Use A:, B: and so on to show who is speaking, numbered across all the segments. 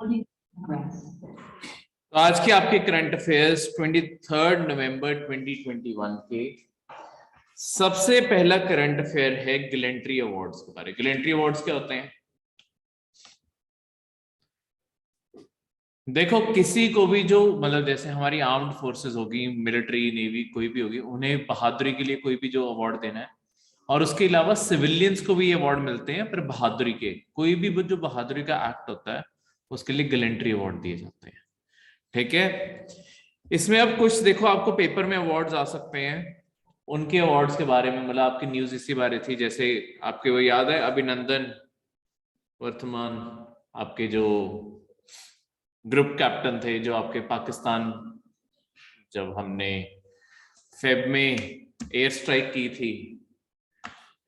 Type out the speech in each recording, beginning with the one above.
A: तो आज के आपके करंट अफेयर्स 23 नवंबर 2021 के सबसे पहला करंट अफेयर है गैलेंट्री अवार्ड्स के बारे में। गैलेंट्री अवार्ड्स क्या होते हैं? देखो, किसी को भी जो मतलब जैसे हमारी आर्म्ड फोर्सेस होगी, मिलिट्री, नेवी, कोई भी होगी, उन्हें बहादुरी के लिए कोई भी जो अवार्ड देना है, और उसके अलावा सिविलियंस को भी ये अवार्ड मिलते हैं, पर बहादुरी के कोई भी जो बहादुरी का एक्ट होता है उसके लिए गैलेंट्री अवार्ड दिए जाते हैं। ठीक है, इसमें अब कुछ देखो, आपको पेपर में अवार्ड्स आ सकते हैं, उनके अवार्ड्स के बारे में मतलब आपकी न्यूज इसी बारे थी। जैसे आपके वो याद है अभिनंदन वर्तमान, आपके जो ग्रुप कैप्टन थे, जो आपके पाकिस्तान, जब हमने फेब में एयर स्ट्राइक की थी,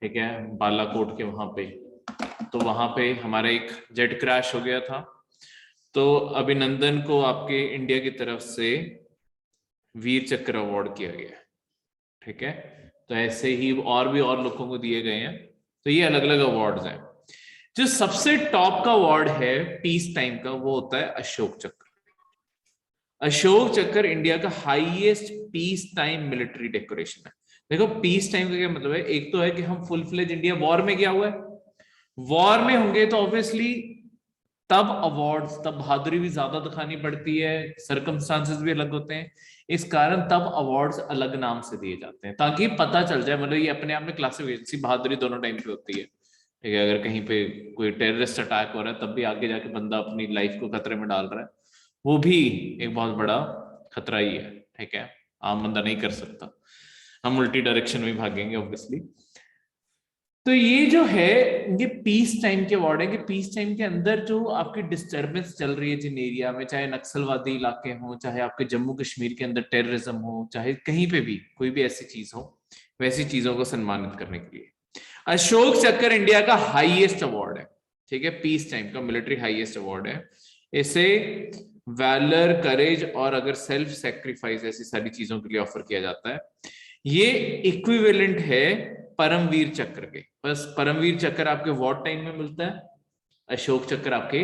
A: ठीक है, बालाकोट के वहां पे, तो वहां पे हमारा एक जेट क्रैश हो गया था। तो अभिनंदन को आपके इंडिया की तरफ से वीर चक्र अवार्ड किया गया। ठीक है, तो ऐसे ही और भी और लोगों को दिए गए हैं। तो ये अलग अलग अवार्ड्स हैं। जो सबसे टॉप का अवार्ड है पीस टाइम का, वो होता है अशोक चक्र। अशोक चक्र इंडिया का highest peace time military decoration है। देखो, पीस टाइम का क्या मतलब है? एक तो है कि हम फुल फ्लेज इंडिया वॉर में गया हुआ है, वॉर में होंगे तो ऑब्वियसली तब अवार्ड्स, तब बहादुरी भी ज्यादा दिखानी पड़ती है, सर्कमस्टांसेस भी अलग होते हैं, इस कारण तब अवार्ड्स अलग नाम से दिए जाते हैं, ताकि पता चल जाए, मतलब ये अपने आप में क्लासिफिकेशन, बहादुरी दोनों टाइम पे होती है। ठीक है, अगर कहीं पे कोई टेररिस्ट अटैक हो रहा है तब भी आगे जाके बंदा अपनी लाइफ को खतरे में डाल रहा है, वो भी एक बहुत बड़ा खतरा ही है। ठीक है, आम बंदा नहीं कर सकता, हम उल्टी डायरेक्शन में भागेंगे ऑब्वियसली। तो ये जो है, ये पीस टाइम के अवार्ड है कि पीस टाइम के अंदर जो आपकी डिस्टर्बेंस चल रही है जिन एरिया में, चाहे नक्सलवादी इलाके हो, चाहे आपके जम्मू कश्मीर के अंदर टेररिज्म हो, चाहे कहीं पे भी कोई भी ऐसी चीज हो, वैसी चीजों को सम्मानित करने के लिए अशोक चक्र इंडिया का हाईएस्ट अवार्ड है। ठीक है, पीस टाइम का मिलिट्री हाईएस्ट अवार्ड है। इसे वैलर, करेज और अगर सेल्फ सेक्रीफाइस, ऐसी सारी चीजों के लिए ऑफर किया जाता है। ये इक्विवेलेंट है परमवीर चक्र के। बस परमवीर चक्र आपके वॉर टाइम में मिलता है, अशोक चक्र आपके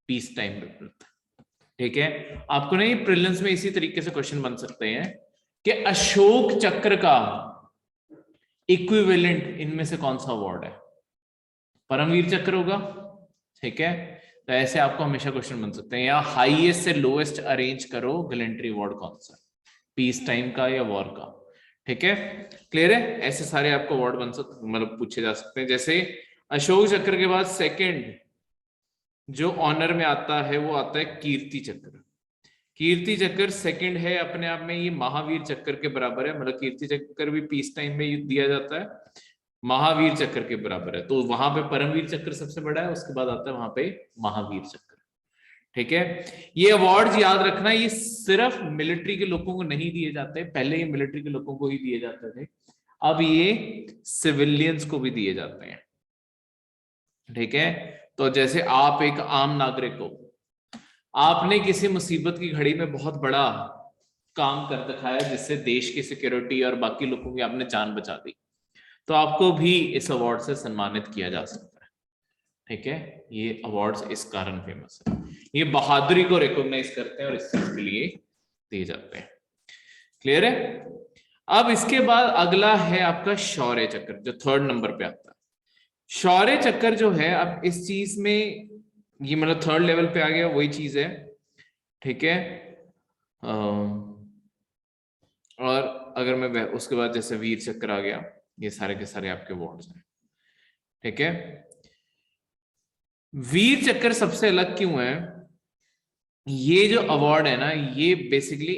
A: पीस टाइम में मिलता है। ठीक है, आपको नहीं प्रीलिम्स में इसी तरीके से क्वेश्चन बन सकते हैं कि अशोक चक्र का इक्विवेलेंट इनमें से कौन सा अवार्ड है? परमवीर चक्र होगा। ठीक है, तो ऐसे आपको हमेशा क्वेश्चन बन सकते हैं, या हाईएस्ट से लोएस्ट अरेंज करो, गैलेंट्री अवार्ड कौन सा, पीस टाइम का या वॉर का। ठीक है, क्लियर है? ऐसे सारे आपको अवार्ड बन सकते, मतलब पूछे जा सकते हैं। जैसे अशोक चक्र के बाद सेकंड जो ऑनर में आता है वो आता है कीर्ति चक्र। कीर्ति चक्र सेकंड है अपने आप में, ये महावीर चक्र के बराबर है, मतलब कीर्ति चक्र भी पीस टाइम में दिया जाता है, महावीर चक्र के बराबर है। तो वहां पे परमवीर चक्र सबसे बड़ा है, उसके बाद आता है वहां पे महावीर चक्र। ठीक है, ये अवार्ड्स याद रखना, ये सिर्फ मिलिट्री के लोगों को नहीं दिए जाते, पहले ये मिलिट्री के लोगों को ही दिए जाते थे, अब ये सिविलियंस को भी दिए जाते हैं। ठीक है, तो जैसे आप एक आम नागरिक हो, आपने किसी मुसीबत की घड़ी में बहुत बड़ा काम कर दिखाया जिससे देश की सिक्योरिटी और बाकी लोगों की आपने जान बचा दी, तो आपको भी इस अवार्ड से सम्मानित किया जा सकता है। ठीक है, ये अवार्ड्स इस कारण फेमस है, ये बहादुरी को रिकॉग्नाइज करते हैं और इस चीज के लिए दिए जाते हैं। क्लियर है? अब इसके बाद अगला है आपका शौर्य चक्र, जो थर्ड नंबर पे आता है। शौर्य चक्र जो है, अब इस चीज में ये मतलब थर्ड लेवल पे आ गया, वही चीज है। ठीक है, और अगर मैं उसके बाद जैसे वीर चक्र आ गया, ये सारे के सारे आपके अवार्ड्स हैं। ठीक है, वीर चक्र सबसे अलग क्यों है? ये जो अवार्ड है ना, ये बेसिकली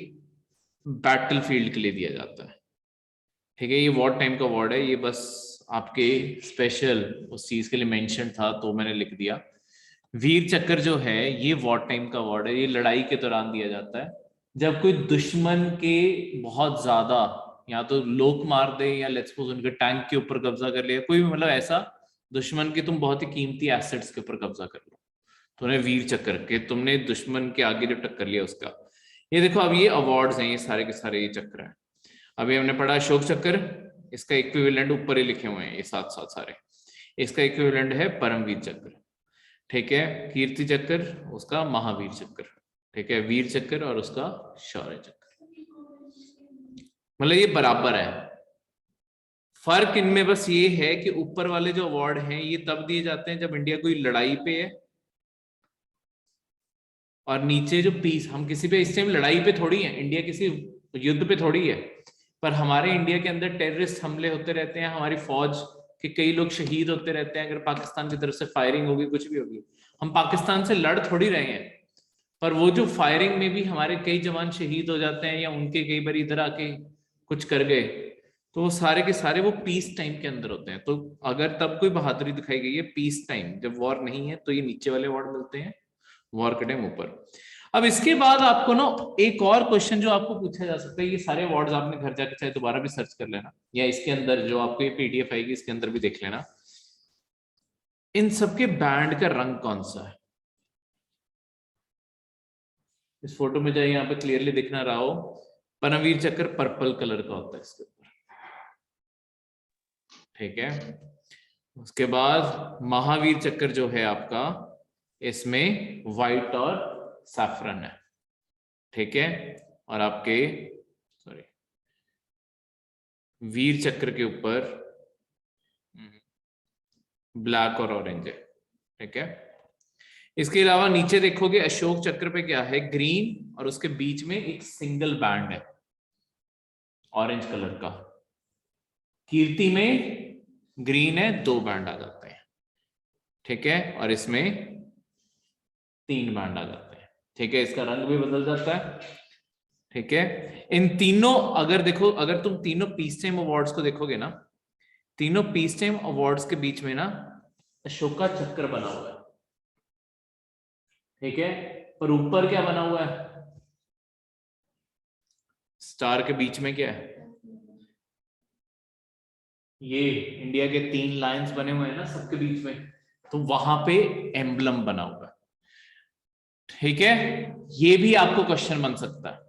A: बैटल फील्ड के लिए दिया जाता है। ठीक है, ये वॉर टाइम का अवार्ड है, ये बस आपके स्पेशल उस चीज के लिए मेंशन था तो मैंने लिख दिया। वीर चक्र जो है ये वॉर टाइम का अवार्ड है, ये लड़ाई के दौरान दिया जाता है, जब कोई दुश्मन के बहुत ज्यादा या तो लोग मार दे, या लेट्स सपोज उनके टैंक के ऊपर कब्जा कर लिया, कोई भी मतलब ऐसा दुश्मन के तुम बहुत ही कीमती एसेट्स के ऊपर कब्जा कर लो, तुमने वीर चक्र के, तुमने दुश्मन के आगे जो टक्कर लिया उसका। ये देखो, अब ये अवार्ड्स हैं, ये सारे के सारे ये चक्र हैं। अभी हमने पढ़ा अशोक चक्र, इसका इक्विवेलेंट ऊपर ही लिखे हुए हैं ये साथ साथ सारे, इसका इक्विवेलेंट है परमवीर चक्र। ठीक है, कीर्ति चक्र उसका महावीर चक्र, ठीक है, वीर चक्र और उसका शौर्य चक्र, मतलब ये बराबर है। फर्क इनमें बस ये है कि ऊपर वाले जो अवार्ड हैं ये तब दिए जाते हैं जब इंडिया कोई लड़ाई पे है, और नीचे जो पीस, हम किसी पे इस टाइम लड़ाई पे थोड़ी है, इंडिया किसी युद्ध पे थोड़ी है, पर हमारे इंडिया के अंदर टेररिस्ट हमले होते रहते हैं, हमारी फौज के कई लोग शहीद होते रहते हैं, अगर पाकिस्तान की तरफ से फायरिंग होगी कुछ भी होगी, हम पाकिस्तान से लड़ थोड़ी रहे हैं, पर वो जो फायरिंग में भी हमारे कई जवान शहीद हो जाते हैं या उनके कई बार इधर आके कुछ कर गए, तो वो सारे के सारे वो पीस टाइम के अंदर होते हैं। तो अगर तब कोई बहादुरी दिखाई गई है पीस टाइम, जब वॉर नहीं है, तो ये नीचे वाले अवार्ड मिलते हैं, वॉर के टाइम ऊपर। अब इसके बाद आपको ना एक और क्वेश्चन जो आपको पूछा जा सकता है, ये सारे अवार्ड्स आपने घर जाके चाहे दोबारा भी सर्च कर लेना, या इसके अंदर जो आपको ये पीडीएफ आएगी इसके अंदर भी देख लेना, इन सबके बैंड का रंग कौन सा है। इस फोटो में जाए यहाँ पे क्लियरली दिख ना रहा हो, परमवीर चक्र पर्पल कलर का होता है इसके ऊपर, ठीक है। उसके बाद महावीर चक्र जो है आपका, इसमें व्हाइट और सैफरन है, ठीक है, और आपके सॉरी वीर चक्र के ऊपर ब्लैक और ऑरेंज है, ठीक है। इसके अलावा नीचे देखोगे अशोक चक्र पे क्या है, ग्रीन, और उसके बीच में एक सिंगल बैंड है ऑरेंज कलर का। कीर्ति में ग्रीन है, 2 बैंड आ जाते हैं, ठीक है, और इसमें 3 बैंड आ जाते हैं, ठीक है, इसका रंग भी बदल जाता है, ठीक है। इन तीनों अगर देखो, अगर तुम तीनों पीस टाइम अवार्ड्स को देखोगे ना, तीनों पीस टाइम अवार्ड्स के बीच में ना अशोका चक्र बना हुआ है, ठीक है, पर ऊपर क्या बना हुआ है, स्टार के बीच में क्या है, ये इंडिया के 3 लाइंस बने हुए हैं ना सबके बीच में, तो वहां पे एम्बलम बना हुआ है, ठीक है। ये भी आपको क्वेश्चन बन सकता है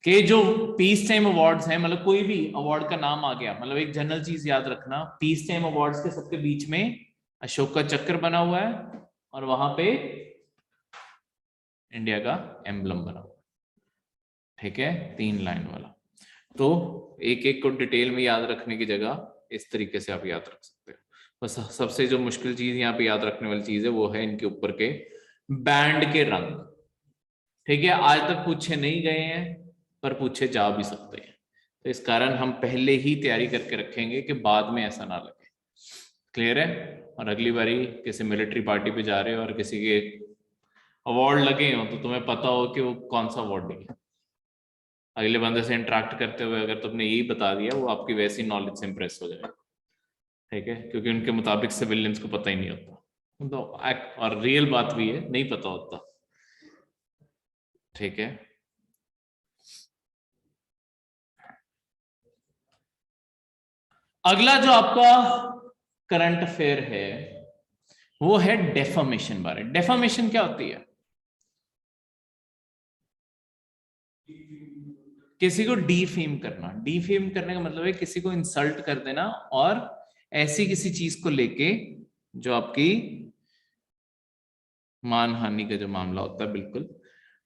A: कि जो पीस टाइम अवार्ड्स हैं, मतलब कोई भी अवार्ड का नाम आ गया, मतलब एक जनरल चीज याद रखना, पीस टाइम अवार्ड्स के सबके बीच में अशोक का चक्र बना हुआ है, और वहां पे इंडिया का एम्बलम बना हुआ है, ठीक है, 3 लाइन वाला। तो एक एक को डिटेल में याद रखने की जगह इस तरीके से आप याद रख सकते हो। बस सबसे जो मुश्किल चीज यहाँ पे याद रखने वाली चीज है वो है इनके ऊपर के बैंड के रंग, ठीक है। आज तक पूछे नहीं गए हैं, पर पूछे जा भी सकते हैं, तो इस कारण हम पहले ही तैयारी करके रखेंगे कि बाद में ऐसा ना लगे, क्लियर है। और अगली बारी किसी मिलिट्री पार्टी पे जा रहे हो और किसी के अवार्ड लगे हो, तो तुम्हें पता हो कि वो कौन सा अवार्ड है, अगले बंदे से इंटरेक्ट करते हुए अगर तुमने यही बता दिया, वो आपकी वैसी नॉलेज से इंप्रेस हो जाएगा, ठीक है, क्योंकि उनके मुताबिक सिविलियंस को पता ही नहीं होता, तो और रियल बात भी है, नहीं पता होता, ठीक है। अगला जो आपका करंट अफेयर है वो है डेफामेशन बारे। डेफामेशन क्या होती है, किसी को डीफेम करना। डीफेम करने का मतलब है किसी को इंसल्ट कर देना, और ऐसी किसी चीज को लेके जो आपकी मानहानि का जो मामला होता है, बिल्कुल,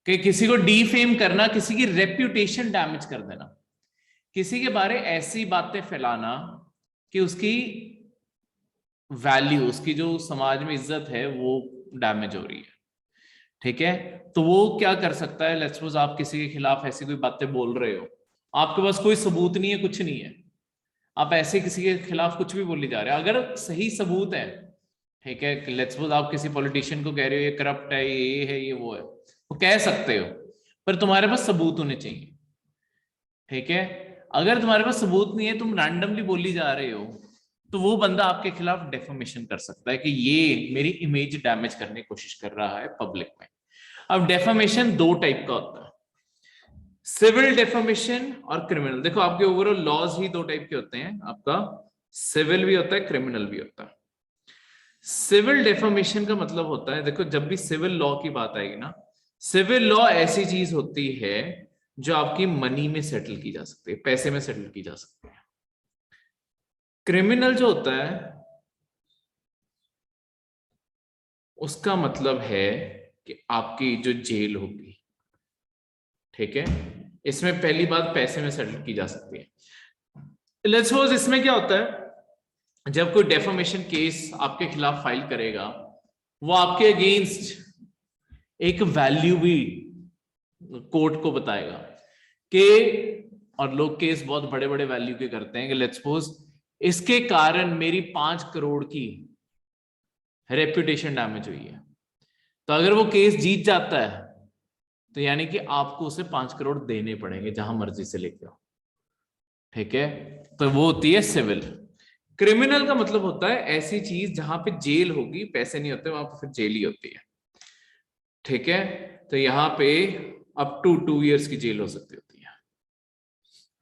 A: कि किसी को डीफेम करना, किसी की रेप्यूटेशन डैमेज कर देना, किसी के बारे ऐसी बातें फैलाना कि उसकी वैल्यू, उसकी जो समाज में इज्जत है वो डैमेज हो रही है, ठीक है। तो वो क्या कर सकता है, लेट्स सपोज आप किसी के खिलाफ ऐसी कोई बातें बोल रहे हो, आपके पास कोई सबूत नहीं है, कुछ नहीं है, आप ऐसे किसी के खिलाफ कुछ भी बोली जा रहे हैं, अगर सही सबूत है, ठीक है, लेट्स सपोज आप किसी पॉलिटिशियन को कह रहे हो ये करप्ट है, ये है, ये वो है, वो कह सकते हो, पर तुम्हारे पास सबूत होने चाहिए, ठीक है। अगर तुम्हारे पास सबूत नहीं है, तुम रैंडमली बोली जा रहे हो, तो वो बंदा आपके खिलाफ डेफेमेशन कर सकता है कि ये मेरी इमेज डैमेज करने की कोशिश कर रहा है पब्लिक में। अब डेफेमेशन 2 टाइप का होता है, सिविल डेफेमेशन और क्रिमिनल। देखो आपके ओवरऑल लॉज ही 2 टाइप के होते हैं, आपका सिविल भी होता है, क्रिमिनल भी होता है। सिविल डेफेमेशन का मतलब होता है, देखो जब भी सिविल लॉ की बात आएगी ना, सिविल लॉ ऐसी चीज होती है जो आपकी मनी में सेटल की जा सकती है, पैसे में सेटल की जा सकती है। क्रिमिनल जो होता है उसका मतलब है कि आपकी जो जेल होगी, ठीक है, इसमें पहली बात पैसे में सेटल की जा सकती है। लेट्स सपोज इसमें क्या होता है, जब कोई डेफामेशन केस आपके खिलाफ फाइल करेगा, वो आपके अगेंस्ट एक वैल्यू भी कोर्ट को बताएगा कि, और लोग केस बहुत बड़े बड़े वैल्यू के करते हैं कि लेट्स सपोज इसके कारण मेरी 5 करोड़ की रेप्यूटेशन डैमेज हुई है, तो अगर वो केस जीत जाता है तो यानी कि आपको उसे 5 करोड़ देने पड़ेंगे जहां मर्जी से लेके आओ, ठीक है। तो वो होती है सिविल। क्रिमिनल का मतलब होता है ऐसी चीज जहां पे जेल होगी, पैसे नहीं होते वहां पे फिर जेल ही होती है, ठीक है। तो यहाँ पे अप टू 2 इयर्स की जेल हो सकती होती है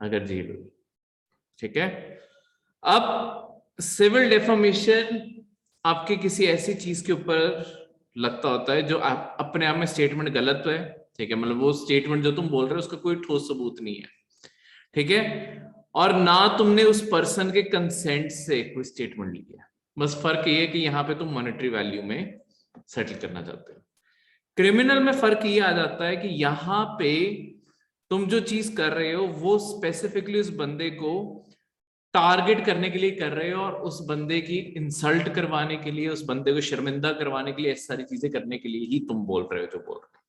A: अगर जेल हुई, ठीक है। अब सिविल डेफामेशन आपके किसी ऐसी चीज के ऊपर लगता होता है जो आप अपने आप में स्टेटमेंट गलत है, ठीक है, मतलब वो स्टेटमेंट जो तुम बोल रहे हो उसका कोई ठोस सबूत नहीं है, ठीक है, और ना तुमने उस पर्सन के कंसेंट से कोई स्टेटमेंट ली है। बस फर्क ये है कि यहाँ पे तुम मॉनेटरी वैल्यू में सेटल करना चाहते हो। क्रिमिनल में फर्क ये आ जाता है कि यहाँ पे तुम जो चीज कर रहे हो वो स्पेसिफिकली उस बंदे को टारगेट करने के लिए कर रहे हो, और उस बंदे की इंसल्ट करवाने के लिए, उस बंदे को शर्मिंदा करवाने के लिए, ऐसी सारी चीजें करने के लिए ही तुम बोल रहे हो जो बोल रहे हो,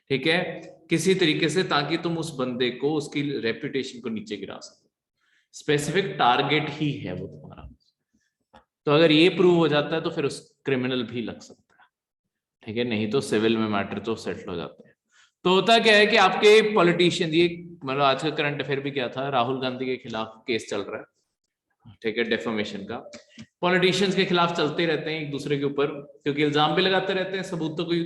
A: ठीक है, किसी तरीके से, ताकि तुम उस बंदे को, उसकी रेपुटेशन को नीचे गिरा सको। स्पेसिफिक टारगेट ही है वो तुम्हारा। तो अगर ये प्रूव हो जाता है तो फिर उस क्रिमिनल भी लग सकता है, ठीक है, नहीं तो सिविल में मैटर तो सेटल हो जाते हैं। तो होता क्या है कि आपके पॉलिटिशियन, ये मतलब आज का करंट अफेयर भी क्या था, राहुल गांधी के खिलाफ केस चल रहा है, ठीक है, डेफामेशन का। पॉलिटिशियंस के खिलाफ चलते रहते हैं एक दूसरे के ऊपर, क्योंकि इल्जाम भी लगाते रहते हैं, सबूत तो कोई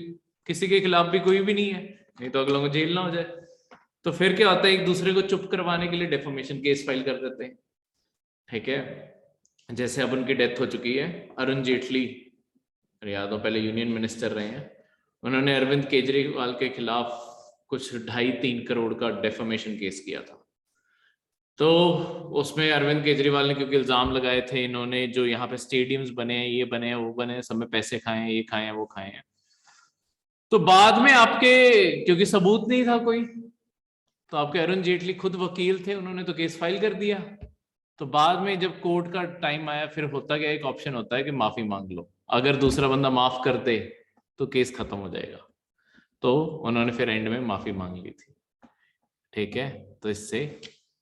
A: किसी के खिलाफ भी कोई भी नहीं है, नहीं तो अगलों को जेल ना हो जाए। तो फिर क्या होता है, एक दूसरे को चुप करवाने के लिए डेफामेशन केस फाइल कर देते हैं, ठीक है। जैसे अब उनकी डेथ हो चुकी है, अरुण जेटली, याद हो पहले यूनियन मिनिस्टर रहे हैं, उन्होंने अरविंद केजरीवाल के खिलाफ कुछ 2.5-3 करोड़ का डेफामेशन केस किया था। तो उसमें अरविंद केजरीवाल ने क्योंकि इल्जाम लगाए थे, इन्होंने जो यहाँ पे स्टेडियम्स बने हैं, ये बने हैं, वो बने हैं, सब में पैसे खाए हैं, ये खाए हैं, वो खाए हैं। तो बाद में आपके, क्योंकि सबूत नहीं था कोई, तो आपके अरुण जेटली खुद वकील थे, उन्होंने तो केस फाइल कर दिया। तो बाद में जब कोर्ट का टाइम आया, फिर होता क्या, एक ऑप्शन होता है कि माफी मांग लो, अगर दूसरा बंदा माफ कर दे तो केस खत्म हो जाएगा। तो उन्होंने फिर एंड में माफी मांग ली थी, ठीक है, तो इससे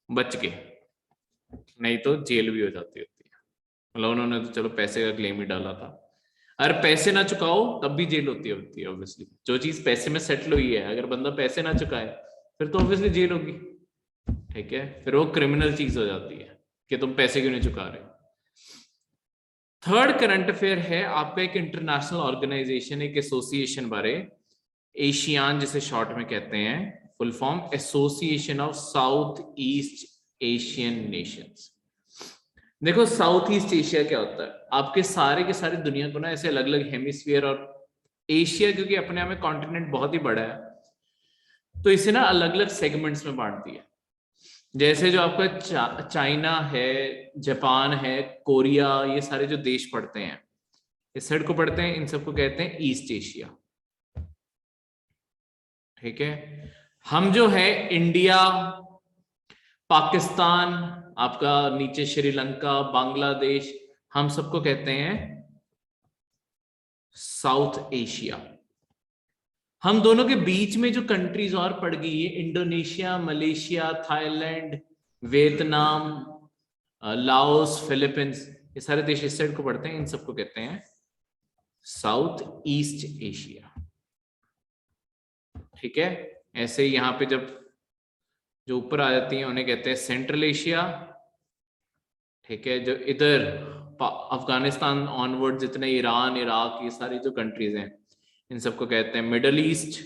A: बच गए, नहीं तो जेल भी हो जाती होती है। मतलब उन्होंने तो चलो पैसे का क्लेम ही डाला था, अगर पैसे ना चुकाओ तब भी जेल होती है ऑब्वियसली। जो चीज पैसे में सेटल हुई है, अगर बंदा पैसे ना चुकाए फिर तो ऑब्वियसली जेल होगी, ठीक है, फिर वो क्रिमिनल चीज हो जाती है कि तुम पैसे क्यों नहीं चुका रहे। थर्ड करंट अफेयर है आपका, एक इंटरनेशनल ऑर्गेनाइजेशन, एक एसोसिएशन बारे, एशियान जिसे शॉर्ट में कहते हैं, full form association of south east Asian Nations. देखो साउथ ईस्ट एशिया क्या होता है, आपके सारे के सारे दुनिया को ना ऐसे अलग अलग हेमिस्फीयर, और एशिया क्योंकि अपने आप में कॉन्टिनेंट बहुत ही बड़ा है, तो इसे ना अलग अलग सेगमेंट्स में बांट दिया। जैसे जो आपका चाइना है, जापान है, कोरिया, ये सारे जो देश पड़ते हैं, इस साइड को पढ़ते हैं, इन सबको कहते हैं ईस्ट एशिया, ठीक है। हम जो है इंडिया, पाकिस्तान, आपका नीचे श्रीलंका, बांग्लादेश, हम सबको कहते हैं साउथ एशिया। हम दोनों के बीच में जो कंट्रीज और पड़ गई है, Indonesia, Malaysia, Thailand, Vietnam, Laos, Philippines, ये सारे देश इस साइड को पड़ते हैं, इन सबको कहते हैं साउथ ईस्ट एशिया, ठीक है। ऐसे ही यहां पे जब जो ऊपर आ जाती हैं उन्हें कहते हैं सेंट्रल एशिया, ठीक है। जो इधर अफगानिस्तान ऑनवर्ड जितने ईरान, इराक, ये सारी जो कंट्रीज हैं, इन सबको कहते हैं मिडल ईस्ट।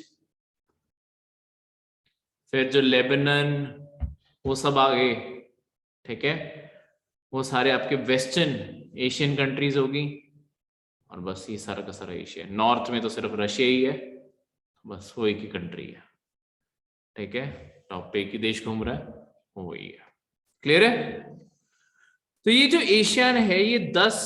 A: फिर जो लेबनान, वो सब आ गए, ठीक है, वो सारे आपके वेस्टर्न एशियन कंट्रीज होगी, और बस ये सारा का सारा एशिया। नॉर्थ में तो सिर्फ रशिया ही है, बस वो एक ही कंट्री है, ठीक है, टॉप पे एक ही देश घूम रहा है, वो वही है। क्लियर है। तो ये जो एशियन है, ये 10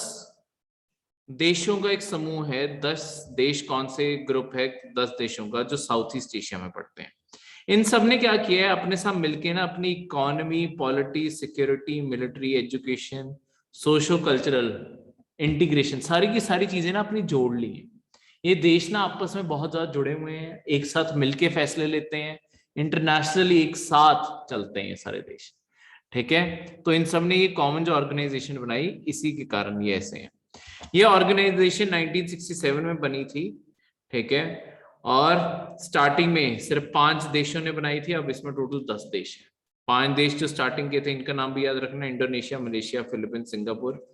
A: देशों का एक समूह है, 10 देश। कौन से ग्रुप है? 10 देशों का जो साउथ ईस्ट एशिया में पड़ते हैं। इन सब ने क्या किया है, अपने साथ मिलके ना अपनी economy, polity, security, military, education, socio cultural integration, सारी की सारी चीजें ना अपनी जोड़ ली है। ये देश ना आपस में बहुत ज्यादा जुड़े हुए हैं, एक साथ मिलके फैसले लेते हैं, इंटरनेशनली एक साथ चलते हैं ये सारे देश। ठीक है, तो इन सब ने ये कॉमन जो ऑर्गेनाइजेशन बनाई, इसी के कारण ये ऐसे हैं। ये ऑर्गेनाइजेशन 1967 में बनी थी। ठीक है, और स्टार्टिंग में सिर्फ 5 देशों ने बनाई थी, अब इसमें टोटल 10 देश हैं। 5 देश जो स्टार्टिंग के थे, इनका नाम भी याद रखना, Indonesia, Malaysia, Philippines, Singapore,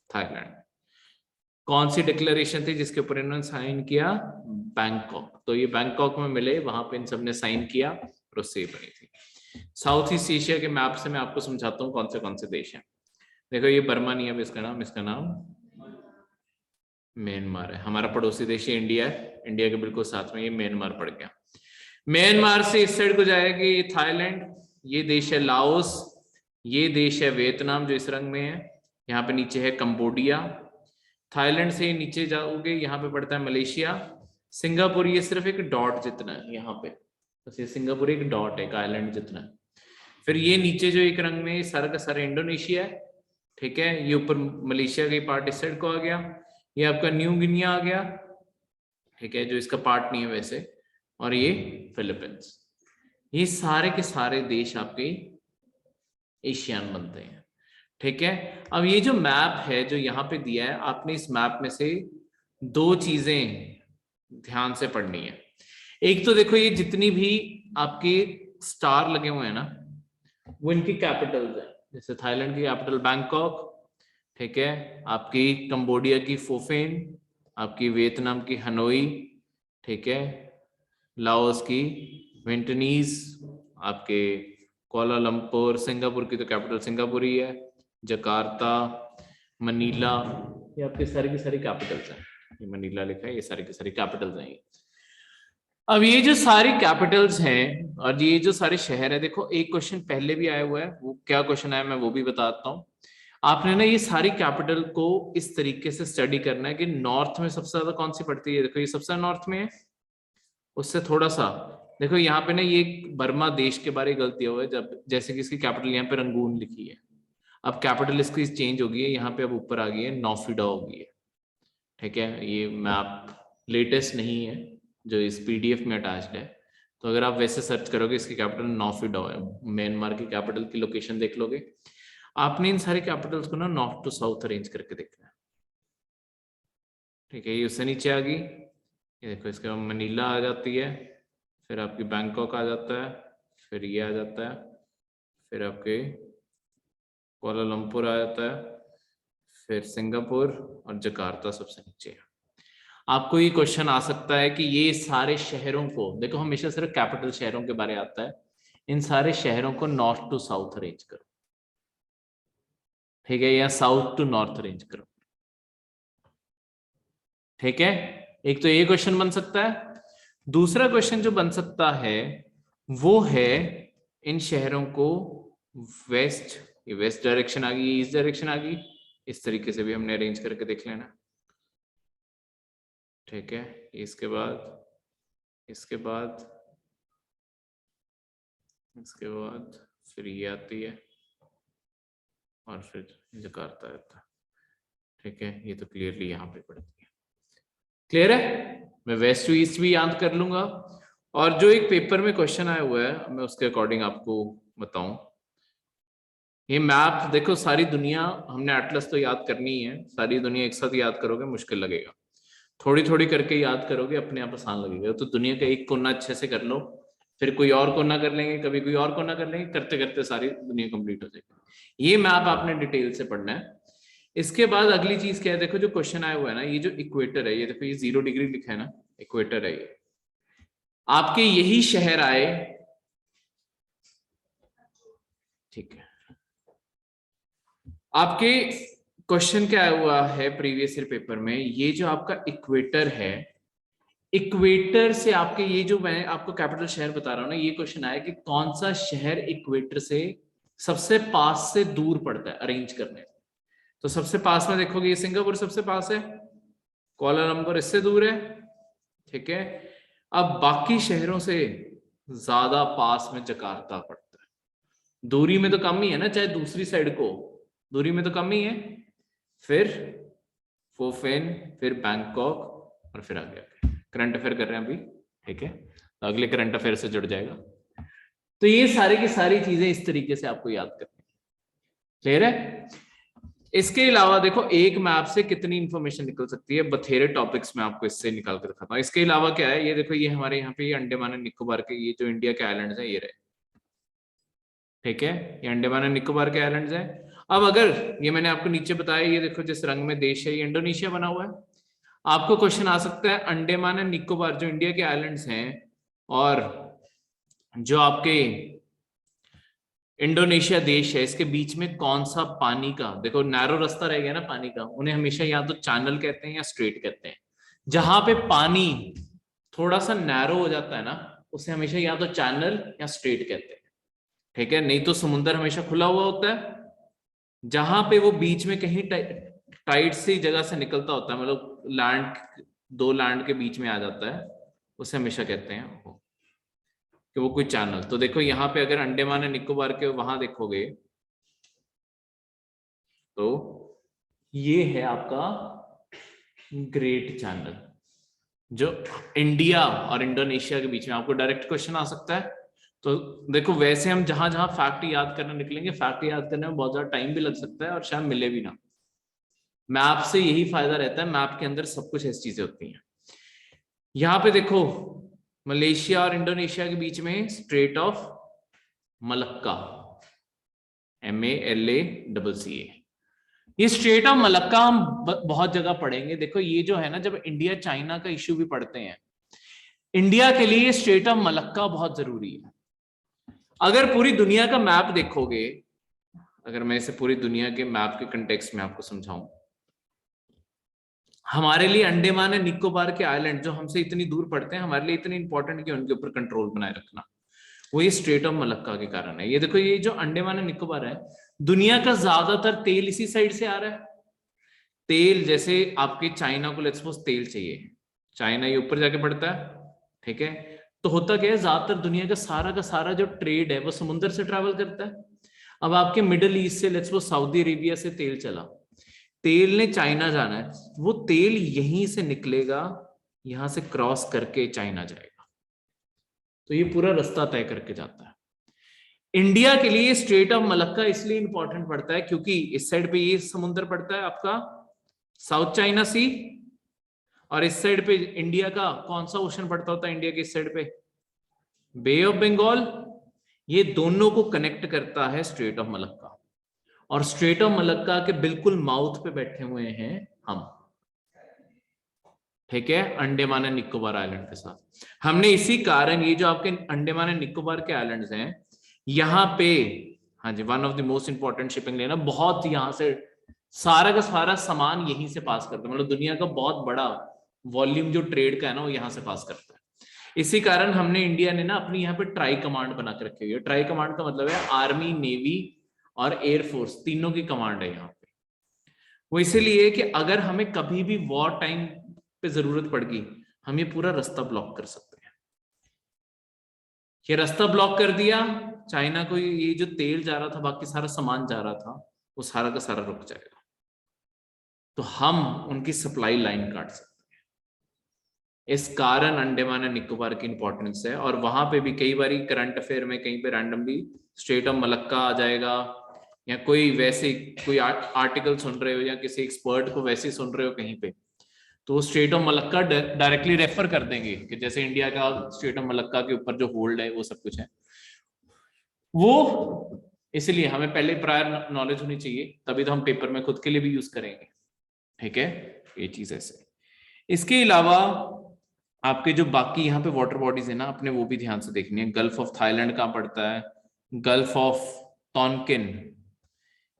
A: Thailand. कौन सी डिक्लेरेशन थी जिसके ऊपर इन्होंने साइन किया? बैंकॉक। तो ये बैंकॉक में मिले, वहां पे इन सब ने साइन किया और उससे बनी थी। साउथ ईस्ट एशिया के मैप से मैं आपको समझाता हूँ कौन से देश हैं। देखो ये बर्मा नहीं है इसका नाम म्यांमार है। हमारा पड़ोसी देश है इंडिया है, इंडिया के बिल्कुल साथ में ये म्यांमार पड़ गया। म्यांमार से इस साइड को जाएगी ये थाईलैंड, ये देश है लाओस, ये देश है वियतनाम जो इस रंग में है, यहाँ पे नीचे है कंबोडिया। थाईलैंड से नीचे जाओगे यहाँ पे पड़ता है मलेशिया। सिंगापुर ये सिर्फ एक डॉट जितना है यहाँ पे, बस ये सिंगापुर एक डॉट है, एक आइलैंड जितना है। फिर ये नीचे जो एक रंग में सारा का सारा इंडोनेशिया है। ठीक है, ये ऊपर मलेशिया का पार्ट इस साइड को आ गया, ये आपका न्यू गिनिया आ गया। ठीक है, जो इसका पार्ट नहीं है वैसे, और ये फिलीपींस। ये सारे के सारे देश आपके एशियन बनते हैं। ठीक है, अब ये जो मैप है जो यहाँ पे दिया है, आपने इस मैप में से 2 चीजें ध्यान से पढ़नी है। एक तो देखो ये जितनी भी आपके स्टार लगे हुए हैं ना, वो इनकी कैपिटल्स हैं। जैसे थाईलैंड की कैपिटल बैंकॉक, ठीक है, आपकी कंबोडिया की फोफेन, आपकी वियतनाम की हनोई, ठीक है, लाओस की विंटनीज, आपके कोलालंपुर, सिंगापुर की तो कैपिटल सिंगापुर ही है, जकार्ता, मनीला, ये आपके सारी की सारी कैपिटल्स हैं। ये मनीला लिखा है, ये सारी की सारी कैपिटल्स हैं। अब ये जो सारी कैपिटल्स हैं और ये जो सारे शहर है, देखो एक क्वेश्चन पहले भी आया हुआ है, वो क्या क्वेश्चन आया मैं वो भी बताता हूँ। आपने ना ये सारी कैपिटल को इस तरीके से स्टडी करना है कि नॉर्थ में सबसे ज्यादा कौन सी पड़ती है। देखो ये सबसे नॉर्थ में है, उससे थोड़ा सा देखो यहाँ पे ना ये बर्मा देश के बारे में गलती हुआ है, जब जैसे कि इसकी कैपिटल यहाँ पे रंगून लिखी है, अब कैपिटल इसकी चेंज हो गई है, यहाँ पे अब ऊपर आ गई है नौफिडा हो गई है। ठीक है, ये मैप लेटेस्ट नहीं है जो इस पीडीएफ में अटैच्ड है, तो अगर आप वैसे सर्च करोगे इसकी कैपिटल नौफिडा है, म्यांमार की कैपिटल की लोकेशन देख लोगे। आपने इन सारे कैपिटल्स को ना नॉर्थ टू साउथ अरेंज करके देखना है। ठीक है, ये उससे नीचे आ गई, ये देखो इसके बाद मनीला आ जाती है, फिर आपकी बैंकॉक आ जाता है, फिर ये आ जाता है, फिर आपके कोलालंपुर आ जाता है, फिर सिंगापुर और जकार्ता सबसे नीचे है। आपको ये क्वेश्चन आ सकता है कि ये सारे शहरों को, देखो हमेशा सिर्फ कैपिटल शहरों के बारे आता है, इन सारे शहरों को नॉर्थ टू साउथ अरेंज करो। ठीक है, या साउथ टू नॉर्थ अरेंज करो। ठीक है, एक तो ये क्वेश्चन बन सकता है। दूसरा क्वेश्चन जो बन सकता है वो है इन शहरों को वेस्ट, ये वेस्ट डायरेक्शन आ गई, ईस्ट डायरेक्शन आ गई, इस तरीके से भी हमने अरेंज करके देख लेना। ठीक है, इसके बाद इसके बाद इसके बाद फिर ये आती है और फिर जकार्ता आता है। ठीक है, ये तो क्लियरली यहाँ पे पड़ती है। क्लियर है, मैं वेस्ट टू ईस्ट भी याद कर लूंगा। और जो एक पेपर में क्वेश्चन आया हुआ है मैं उसके अकॉर्डिंग आपको बताऊं। ये मैप देखो, सारी दुनिया हमने एटलस तो याद करनी ही है, सारी दुनिया एक साथ याद करोगे मुश्किल लगेगा, थोड़ी थोड़ी करके याद करोगे अपने आप आसान लगेगा। तो दुनिया का एक कोना अच्छे से कर लो, फिर कोई और कोना कर लेंगे, कभी कोई और कोना कर लेंगे, करते करते सारी दुनिया कंप्लीट हो जाएगी। ये मैप आपने डिटेल से पढ़ना है। इसके बाद अगली चीज क्या है, देखो जो क्वेश्चन आया हुआ है ना, ये जो इक्वेटर है, ये देखो ये 0 डिग्री लिखा है ना, इक्वेटर है ये। आपके यही शहर आए, ठीक है, आपके क्वेश्चन क्या आया हुआ है प्रीवियस ईयर पेपर में, ये जो आपका इक्वेटर है, इक्वेटर से आपके ये जो मैं आपको कैपिटल शहर बता रहा हूं ना, ये क्वेश्चन आया कि कौन सा शहर इक्वेटर से सबसे पास से दूर पड़ता है अरेंज करने। तो सबसे पास में देखोगे ये सिंगापुर सबसे पास है, कोलालंपुर इससे दूर है, ठीक है। अब बाकी शहरों से ज्यादा पास में जकार्ता पड़ता है, दूरी में तो कम ही है ना, चाहे दूसरी साइड को, दूरी में तो कम ही है। फिर फोफेन, फिर बैंकॉक और फिर आगे आगे। करंट अफेयर कर रहे हैं अभी, ठीक है, तो अगले करंट अफेयर से जुड़ जाएगा। तो ये सारी की सारी चीजें इस तरीके से आपको याद करनी, क्लियर है। इसके अलावा देखो एक मैप से कितनी इंफॉर्मेशन निकल सकती है, बथेरे टॉपिक्स में आपको इससे निकाल कर दिखाता हूं। इसके अलावा क्या है, ये देखो, ये हमारे यहाँ पे ये अंडमान एंड निकोबार के, ये जो इंडिया के आइलैंड्स हैं ये रहे, ठीक है, ये अंडमान एंड निकोबार के आइलैंड्स हैं। अब अगर ये मैंने आपको नीचे बताया, ये देखो जिस रंग में देश है, ये इंडोनेशिया बना हुआ है। आपको क्वेश्चन आ सकता है अंडमान एंड निकोबार जो इंडिया के आइलैंड्स हैं और जो आपके इंडोनेशिया देश है, इसके बीच में कौन सा पानी का, देखो नैरो रास्ता रह गया ना पानी का, उन्हें हमेशा या तो चैनल कहते हैं या स्ट्रेट कहते हैं। जहां पे पानी थोड़ा सा नैरो हो जाता है ना, उसे हमेशा या तो चैनल या स्ट्रेट कहते हैं, ठीक है। नहीं तो समुद्र हमेशा खुला हुआ होता है, जहां पे वो बीच में कहीं टाइट सी जगह से निकलता होता है, मतलब लैंड, दो लैंड के बीच में आ जाता है, उसे हमेशा कहते हैं कि वो कोई चैनल। तो देखो यहाँ पे अगर अंडमान एंड निकोबार के वहां देखोगे तो ये है आपका ग्रेट चैनल, जो इंडिया और इंडोनेशिया के बीच में। आपको डायरेक्ट क्वेश्चन आ सकता है। तो देखो वैसे हम जहां जहां फैक्ट याद करने निकलेंगे, फैक्ट याद करने में बहुत ज्यादा टाइम भी लग सकता है और शायद मिले भी ना। मैप से यही फायदा रहता है, मैप के अंदर सब कुछ ऐसी चीजें होती हैं। यहां पे देखो मलेशिया और इंडोनेशिया के बीच में स्ट्रेट ऑफ मलक्का, MALACCA, ये स्ट्रेट ऑफ मलक्का हम बहुत जगह पढ़ेंगे। देखो ये जो है ना, जब इंडिया चाइना का इश्यू भी पढ़ते हैं, इंडिया के लिए स्ट्रेट ऑफ मलक्का बहुत जरूरी है। अगर पूरी दुनिया का मैप देखोगे, अगर मैं इसे पूरी दुनिया के मैप के कंटेक्स्ट में आपको समझाऊं, हमारे लिए अंडमान एंड निकोबार के आइलैंड जो हमसे इतनी दूर पड़ते हैं, हमारे लिए इतने इंपॉर्टेंट कि उनके ऊपर कंट्रोल बनाए रखना, वो ये स्ट्रेट ऑफ मलक्का के कारण है। ये देखो ये जो अंडमान एंड निकोबार है, दुनिया का ज्यादातर तेल इसी साइड से आ रहा है। तेल जैसे आपके चाइना को लेट्स सपोज तेल चाहिए, चाइना ये ऊपर जाके पड़ता है, ठीक है। तो होता क्या है, ज्यादातर दुनिया का सारा जो ट्रेड है वो समुद्र से ट्रैवल करता है। अब आपके मिडिल ईस्ट से लेट्स सपोज सऊदी अरेबिया से तेल चला, तेल ने चाइना जाना है, वो तेल यहीं से निकलेगा, यहां से क्रॉस करके चाइना जाएगा, तो ये पूरा रास्ता तय करके जाता है। इंडिया के लिए स्ट्रेट ऑफ मलक्का इसलिए इंपॉर्टेंट पड़ता है क्योंकि इस साइड पे ये समुद्र पड़ता है आपका साउथ चाइना सी, और इस साइड पे इंडिया का कौन सा ओशन पड़ता होता है इंडिया के इस साइड पे, बे ऑफ बंगाल। ये दोनों को कनेक्ट करता है स्ट्रेट ऑफ मलक्का, और स्ट्रेट ऑफ मलक्का के बिल्कुल माउथ पे बैठे हुए हैं हम, ठीक है, अंडमान एंड निकोबार आइलैंड के साथ। हमने इसी कारण ये जो आपके अंडमान एंड निकोबार के आइलैंड्स हैं, यहाँ पे, हाँ जी, one of the most important shipping lane है, बहुत यहाँ से सारा का सारा सामान यहीं से पास करता है, मतलब दुनिया का बहुत बड़ा वॉल्यूम जो ट्रेड का है ना, वो यहाँ से पास करता है। इसी कारण हमने, इंडिया ने ना अपनी यहाँ पे ट्राई कमांड बना के रखी हुई है। ट्राई कमांड का मतलब है आर्मी, नेवी और एयरफोर्स तीनों की कमांड है यहाँ पे। वो इसीलिए कि अगर हमें कभी भी वॉर टाइम पे जरूरत पड़ गई, हम ये पूरा रास्ता ब्लॉक कर सकते हैं। ये रास्ता ब्लॉक कर दिया, चाइना को ये जो तेल जा रहा था, बाकी सारा सामान जा रहा था, वो सारा का सारा रुक जाएगा, तो हम उनकी सप्लाई लाइन काट सकते हैं। इस कारण अंडमान एंड निकोबार की इंपॉर्टेंस है। और वहां पे भी कई बार करंट अफेयर में कहीं पे रैंडमली स्ट्रेट ऑफ मलक्का आ जाएगा, या कोई वैसे कोई आर्टिकल सुन रहे हो या किसी एक्सपर्ट को वैसे सुन रहे हो कहीं पे, तो straight of Malacca directly refer कर देंगे कि जैसे इंडिया का स्ट्रेट ऑफ मलक्का के ऊपर जो होल्ड है वो सब कुछ है, वो इसलिए हमें पहले प्रायर नॉलेज होनी चाहिए, तभी तो हम पेपर में खुद के लिए भी यूज करेंगे, ठीक है। ये चीज ऐसे। इसके अलावा आपके जो बाकी यहाँ पे वाटर बॉडीज है ना, अपने वो भी ध्यान से देखनी है। गल्फ ऑफ थाईलैंड कहाँ पड़ता है, गल्फ ऑफ टॉनकिन,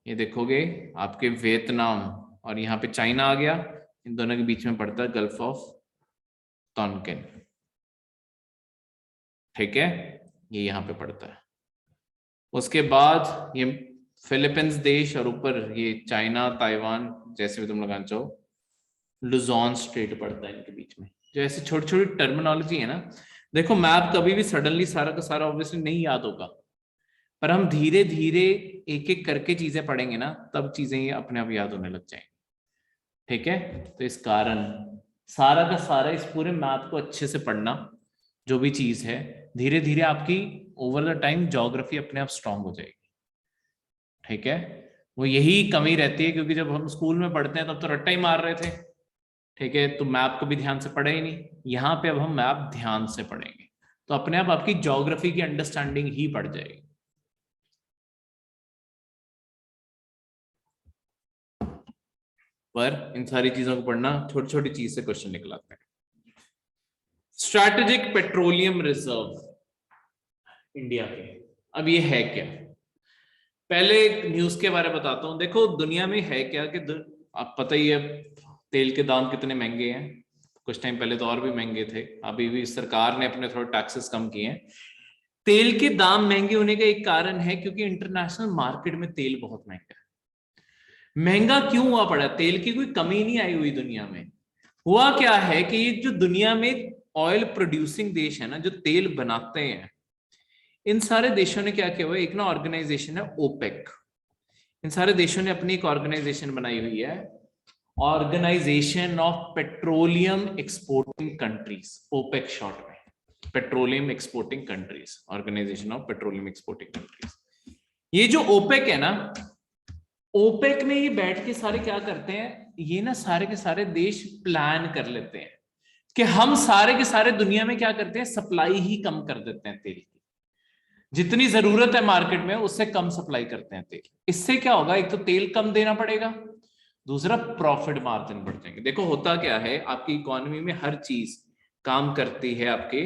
A: ये देखोगे आपके वियतनाम और यहाँ पे चाइना आ गया, इन दोनों के बीच में पड़ता है गल्फ ऑफ टॉनकिन, ठीक है, ये यहाँ पे पड़ता है। उसके बाद ये फिलीपींस देश और ऊपर ये चाइना, ताइवान, जैसे भी तुम लगाना चाहो, लुजॉन स्ट्रेट पड़ता है इनके बीच में। जो ऐसी छोटी छोटी टर्मिनोलॉजी है ना, देखो मैप कभी भी सडनली सारा का सारा ऑब्वियसली नहीं याद होगा, पर हम धीरे धीरे एक एक करके चीजें पढ़ेंगे ना, तब चीजें ये अपने आप याद होने लग जाएंगी। ठीक है, तो इस कारण सारा का सारा इस पूरे मैप को अच्छे से पढ़ना, जो भी चीज है, धीरे धीरे आपकी ओवर द टाइम ज्योग्राफी अपने आप स्ट्रांग हो जाएगी। ठीक है, वो यही कमी रहती है, क्योंकि जब हम स्कूल में पढ़ते हैं तब तो रट्टा ही मार रहे थे। ठीक है, तो मैप को भी ध्यान से पढ़े ही नहीं, यहाँ पे अब हम मैप ध्यान से पढ़ेंगे, तो अपने आप आपकी ज्योग्राफी की अंडरस्टैंडिंग ही बढ़ जाएगी। पर इन सारी चीजों को पढ़ना, छोटी छोटी चीज से क्वेश्चन निकलाते हैं। स्ट्रैटेजिक पेट्रोलियम रिजर्व इंडिया के, अब ये है क्या? पहले न्यूज के बारे में बताता हूं। देखो दुनिया में है क्या कि आप पता ही है तेल के दाम कितने महंगे हैं। कुछ टाइम पहले तो और भी महंगे थे, अभी भी सरकार ने अपने थोड़े टैक्सेस कम किए हैं। तेल के दाम महंगे होने का एक कारण है क्योंकि इंटरनेशनल मार्केट में तेल बहुत महंगा है। महंगा क्यों हुआ पड़ा? तेल की कोई कमी नहीं आई हुई दुनिया में। हुआ क्या है कि ये जो दुनिया में ऑयल प्रोड्यूसिंग देश है ना, जो तेल बनाते हैं, इन सारे देशों ने क्या किया हुआ है, एक ना ऑर्गेनाइजेशन है ओपेक। इन सारे देशों ने अपनी एक ऑर्गेनाइजेशन बनाई हुई है, organization of petroleum exporting countries, OPEC short में, petroleum exporting countries, organization of petroleum exporting countries. ये जो ओपेक है ना, ओपेक में ये बैठ के सारे क्या करते हैं, ये ना सारे के सारे देश प्लान कर लेते हैं कि हम सारे के सारे दुनिया में क्या करते हैं, सप्लाई ही कम कर देते हैं तेल की। जितनी जरूरत है मार्केट में उससे कम सप्लाई करते हैं तेल। इससे क्या होगा, एक तो तेल कम देना पड़ेगा, दूसरा प्रॉफिट मार्जिन बढ़ जाएंगे। देखो होता क्या है, आपकी इकोनॉमी में हर चीज काम करती है। आपके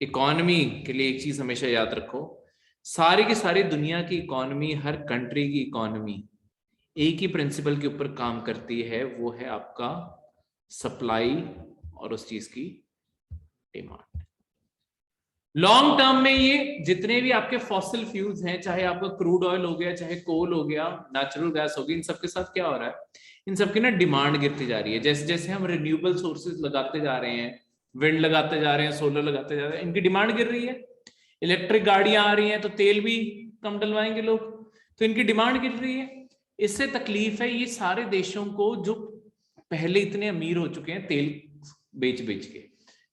A: इकोनॉमी के लिए एक चीज हमेशा याद रखो, सारी की सारी दुनिया की इकोनॉमी, हर कंट्री की इकोनॉमी एक ही प्रिंसिपल के ऊपर काम करती है, वो है आपका सप्लाई और उस चीज की डिमांड। लॉन्ग टर्म में ये जितने भी आपके फॉसिल फ्यूल्स हैं, चाहे आपका क्रूड ऑयल हो गया, चाहे कोल हो गया, नेचुरल गैस हो गई, इन सबके साथ क्या हो रहा है, इन सबकी ना डिमांड गिरती जा रही है। जैसे जैसे हम रिन्यूएबल सोर्सेज लगाते जा रहे हैं, विंड लगाते जा रहे हैं, सोलर लगाते जा रहे हैं, इनकी डिमांड गिर रही है। इलेक्ट्रिक गाड़ियां आ रही हैं तो तेल भी कम डलवाएंगे लोग, तो इनकी डिमांड गिर रही है। इससे तकलीफ है ये सारे देशों को जो पहले इतने अमीर हो चुके हैं तेल बेच बेच के,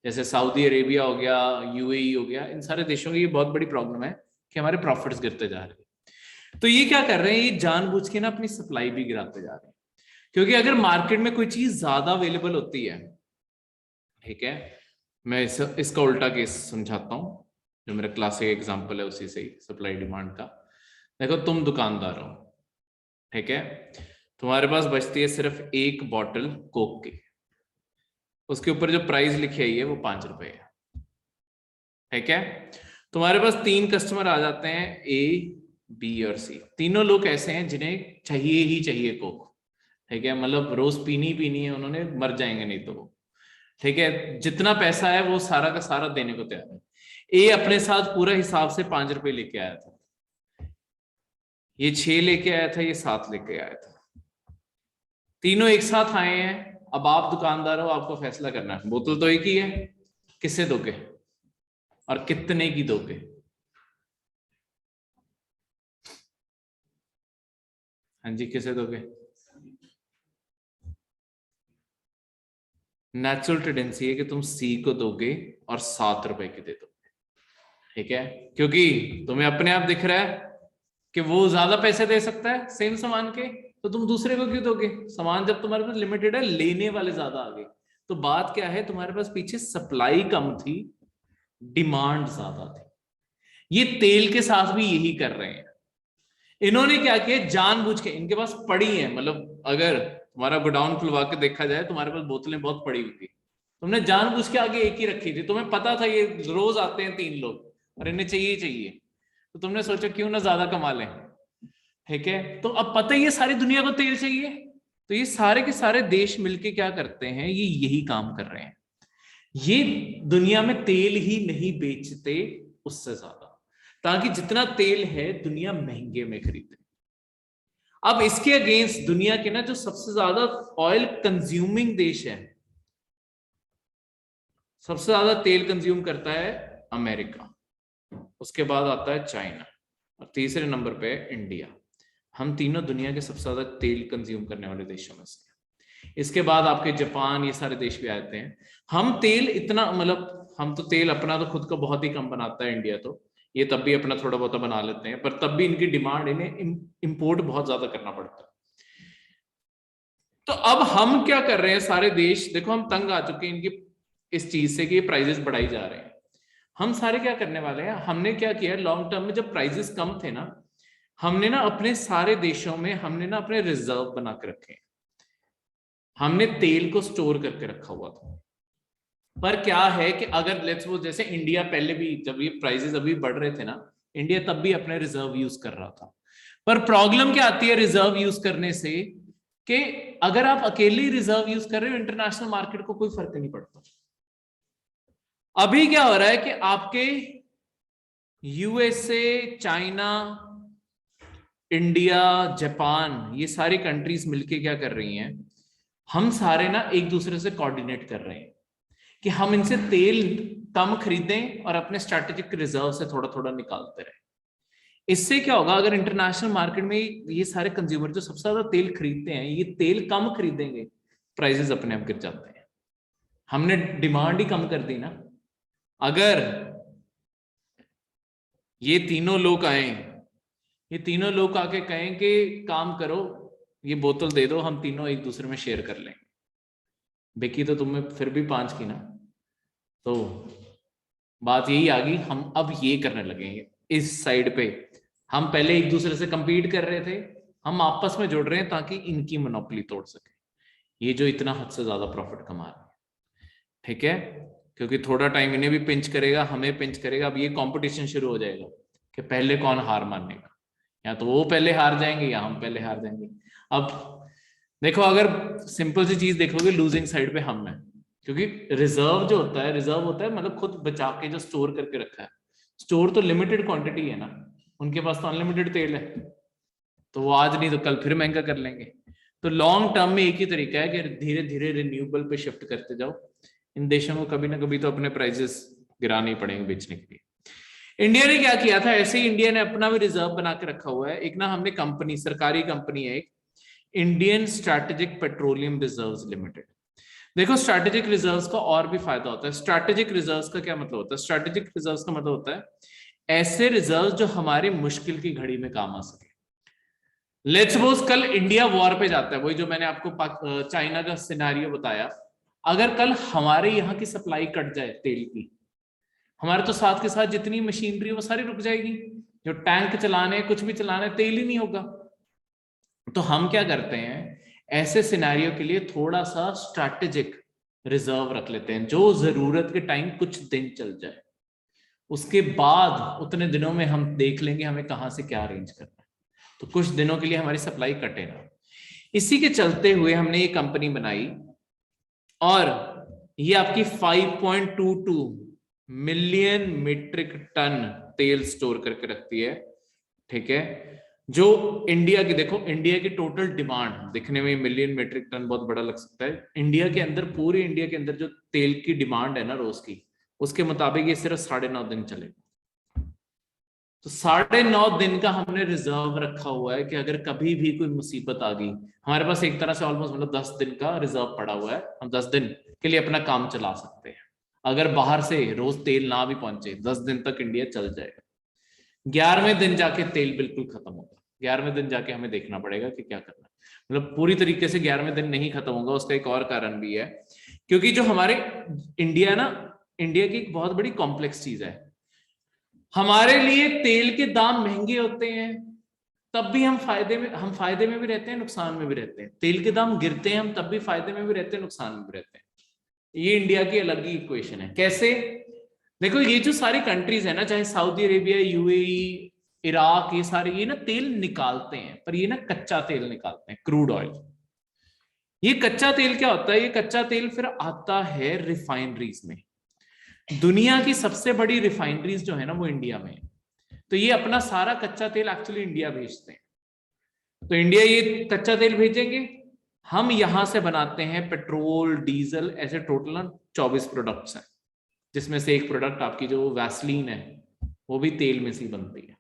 A: जैसे सऊदी अरेबिया हो गया, यूएई हो गया, इन सारे देशों की ये बहुत बड़ी प्रॉब्लम है कि हमारे प्रॉफिट्स गिरते जा रहे हैं। तो ये क्या कर रहे हैं, ये जानबूझ के ना अपनी सप्लाई भी गिराते जा रहे हैं, क्योंकि अगर मार्केट में कोई चीज ज्यादा अवेलेबल होती है, ठीक है, मैं इसका उल्टा केस समझाता हूँ, जो मेरा क्लासिक एग्जाम्पल है उसी से ही, सप्लाई डिमांड का। देखो तुम दुकानदार हो, ठीक है, तुम्हारे पास बचती है सिर्फ एक बॉटल कोक की, उसके ऊपर जो प्राइस लिखी है वो 5 रुपए है, ठीक है। तुम्हारे पास 3 कस्टमर आ जाते हैं, ए बी और सी, तीनों लोग ऐसे हैं जिन्हें चाहिए ही चाहिए कोक, ठीक है, मतलब रोज पीनी पीनी है उन्होंने, मर जाएंगे नहीं तो वो, ठीक है, जितना पैसा है वो सारा का सारा देने को तैयार है। ए अपने साथ पूरा हिसाब से 5 रुपए लेके आया था, ये 6 लेके आया था, ये 7 लेके आया था, तीनों एक साथ आए हैं। अब आप दुकानदार हो, आपको फैसला करना है, बोतल तो एक ही है, किससे दोगे और कितने की दोगे? हाँ जी, किसे दोगे? नेचुरल टेंडेंसी है कि तुम सी को दोगे और 7 रुपए की दे दोगे, ठीक है, क्योंकि तुम्हें अपने आप दिख रहा है कि वो ज्यादा पैसे दे सकता है सेम सामान के, तो तुम दूसरे को क्यों दोगे? सामान जब तुम्हारे पास लिमिटेड है, लेने वाले ज्यादा आ गए। तो बात क्या है, तुम्हारे पास पीछे सप्लाई कम थी, डिमांड ज्यादा थी। ये तेल के साथ भी यही कर रहे हैं। इन्होंने क्या किया, जानबूझ के, इनके पास पड़ी है, मतलब अगर तुम्हारा गोडाउन खुलवा के देखा जाए, तुम्हारे पास बोतलें बहुत पड़ी हुई थी, तुमने जानबूझ के आगे एक ही रखी थी, तुम्हें पता था ये रोज आते हैं 3 लोग और इन्हें चाहिए ही चाहिए, तो तुमने सोचा क्यों ना ज्यादा कमा लें, ठीक है। तो अब पता ही है सारी दुनिया को तेल चाहिए, तो ये सारे के सारे देश मिलके क्या करते हैं, ये यही काम कर रहे हैं। ये दुनिया में तेल ही नहीं बेचते उससे ज्यादा, ताकि जितना तेल है दुनिया महंगे में खरीदे। अब इसके अगेंस्ट दुनिया के ना जो सबसे ज्यादा ऑयल कंज्यूमिंग देश है, सबसे ज्यादा तेल कंज्यूम करता है अमेरिका, उसके बाद आता है चाइना और तीसरे नंबर पे है इंडिया। हम तीनों दुनिया के सबसे ज्यादा तेल कंज्यूम करने वाले देशों में से। इसके बाद आपके जापान, ये सारे देश भी आते हैं। हम तेल इतना, मतलब हम तो तेल अपना तो खुद का बहुत ही कम बनाता है इंडिया, तो ये तब भी अपना थोड़ा बहुत बना लेते हैं, पर तब भी इनकी डिमांड, इन्हें इंपोर्ट बहुत ज्यादा करना पड़ता है। तो अब हम क्या कर रहे हैं, सारे देश देखो हम तंग आ चुके हैं इनकी इस चीज से कि प्राइजेस बढ़ाई जा रहे हैं। हम सारे क्या करने वाले हैं, हमने क्या किया लॉन्ग टर्म में, जब प्राइजेस कम थे ना, हमने ना अपने सारे देशों में हमने ना अपने रिजर्व बना के रखे, हमने तेल को स्टोर करके रखा हुआ था। पर क्या है कि अगर लेट्स सपोज जैसे इंडिया पहले भी, जब ये प्राइसेस अभी बढ़ रहे थे ना, इंडिया तब भी अपने रिजर्व यूज कर रहा था। पर प्रॉब्लम क्या आती है रिजर्व यूज करने से, कि अगर आप अकेले रिजर्व यूज कर रहे हो, इंटरनेशनल मार्केट को कोई फर्क नहीं पड़ता। अभी क्या हो रहा है कि आपके यूएसए, चाइना, इंडिया, जापान, ये सारी कंट्रीज मिलके क्या कर रही हैं, हम सारे ना एक दूसरे से कोऑर्डिनेट कर रहे हैं कि हम इनसे तेल कम खरीदें और अपने स्ट्रैटेजिक रिजर्व से थोड़ा थोड़ा निकालते रहे। इससे क्या होगा, अगर इंटरनेशनल मार्केट में ये सारे कंज्यूमर जो सबसे ज्यादा तेल खरीदते हैं, ये तेल कम खरीदेंगे, प्राइसेस अपने आप गिर जाते हैं। हमने डिमांड ही कम कर दी ना। अगर ये तीनों लोग आए, ये तीनों लोग आके कहें कि काम करो, ये बोतल दे दो, हम तीनों एक दूसरे में शेयर कर लेंगे, बेकी तो तुम्हें फिर भी 5 की ना, तो बात यही आ गई। हम अब ये करने लगेंगे इस साइड पे, हम पहले एक दूसरे से कंपीट कर रहे थे, हम आपस में जुड़ रहे हैं ताकि इनकी मोनोपोली तोड़ सके, ये जो इतना हद से ज्यादा प्रॉफिट कमा रहे हैं। ठीक है, क्योंकि थोड़ा टाइम इन्हें भी पिंच करेगा, हमें पिंच करेगा। अब ये कंपटीशन शुरू हो जाएगा कि पहले कौन हार मानेगा, या तो वो पहले हार जाएंगे या हम पहले हार जाएंगे। अब देखो, अगर सिंपल सी चीज देखोगे, लूजिंग साइड पे हम हैं, क्योंकि रिजर्व जो होता है, रिजर्व होता है मतलब खुद बचा के जो स्टोर करके रखा है। स्टोर तो लिमिटेड क्वांटिटी है ना, उनके पास तो अनलिमिटेड तेल है, तो वो आज नहीं तो कल फिर महंगा कर लेंगे। तो लॉन्ग टर्म में एक ही तरीका है कि धीरे धीरे रिन्यूएबल पे शिफ्ट करते जाओ। इन देशों को कभी ना कभी तो अपने प्राइसेस गिराने ही पड़ेंगे बेचने के लिए। इंडिया ने क्या किया था, ऐसे ही इंडिया ने अपना भी रिजर्व बना के रखा हुआ है। एक ना हमने कंपनी, सरकारी कंपनी है एक, Indian strategic petroleum reserves limited. देखो स्ट्रैटेजिक रिजर्व्स का और भी फायदा होता है। स्ट्रैटेजिक रिजर्व्स का क्या मतलब होता है, स्ट्रैटेजिक रिजर्व्स का मतलब होता है ऐसे रिजर्व्स जो हमारी मुश्किल की घड़ी में काम आ सके। लेट्स सपोज कल इंडिया वॉर पे जाता है, वही जो मैंने आपको चाइना का सिनेरियो बताया, अगर कल हमारे यहाँ की सप्लाई कट जाए तेल की, हमारे तो साथ के साथ जितनी मशीनरी है वो सारी रुक जाएगी। जो टैंक चलाने, कुछ भी चलाने, तेल ही नहीं होगा। तो हम क्या करते हैं, ऐसे सिनेरियो के लिए थोड़ा सा स्ट्रैटेजिक रिजर्व रख लेते हैं, जो जरूरत के टाइम कुछ दिन चल जाए, उसके बाद उतने दिनों में हम देख लेंगे हमें कहां से क्या अरेंज करना है, तो कुछ दिनों के लिए हमारी सप्लाई कटे ना। इसी के चलते हुए हमने ये कंपनी बनाई, और ये आपकी 5.22 मिलियन मीट्रिक टन तेल स्टोर करके रखती है। ठीक है, जो इंडिया की, देखो इंडिया की टोटल डिमांड, दिखने में मिलियन मीट्रिक टन बहुत बड़ा लग सकता है, इंडिया के अंदर, पूरे इंडिया के अंदर जो तेल की डिमांड है ना रोज की, उसके मुताबिक ये सिर्फ 9.5 दिन चलेगा। तो 9.5 दिन का हमने रिजर्व रखा हुआ है कि अगर कभी भी कोई मुसीबत आ गई, हमारे पास एक तरह से ऑलमोस्ट मतलब 10 दिन का रिजर्व पड़ा हुआ है, हम 10 दिन के लिए अपना काम चला सकते हैं। अगर बाहर से रोज तेल ना भी पहुंचे, 10 दिन तक इंडिया चल जाएगा। 11वें दिन जाके तेल बिल्कुल खत्म होगा, 11वें दिन जाके हमें देखना पड़ेगा कि क्या करना है। मतलब पूरी तरीके से 11वें दिन नहीं खत्म होगा, उसका एक और कारण भी है, क्योंकि जो हमारे इंडिया ना, इंडिया की एक बहुत बड़ी कॉम्प्लेक्स चीज है। हमारे लिए तेल के दाम महंगे होते हैं, तब भी हम फायदे में भी रहते हैं, नुकसान में भी रहते हैं। तेल के दाम गिरते हैं, हम तब भी फायदे में भी रहते हैं, नुकसान में भी रहते हैं। ये इंडिया की अलग ही इक्वेशन है। कैसे, देखो ये जो सारी कंट्रीज है ना, चाहे सऊदी अरेबिया, यूएई, इराक, ये सारे, ये ना तेल निकालते हैं, पर ये ना कच्चा तेल निकालते हैं, क्रूड ऑयल। ये कच्चा तेल क्या होता है, ये कच्चा तेल फिर आता है रिफाइनरीज में। दुनिया की सबसे बड़ी रिफाइनरीज जो है ना, वो इंडिया में है। तो ये अपना सारा कच्चा तेल एक्चुअली इंडिया भेजते हैं। तो इंडिया ये कच्चा तेल भेजेंगे, हम यहां से बनाते हैं पेट्रोल डीजल, ऐसे टोटल ना 24 प्रोडक्ट्स हैं, जिसमें से एक प्रोडक्ट आपकी जो वैसलीन है वो भी तेल में से बनती है।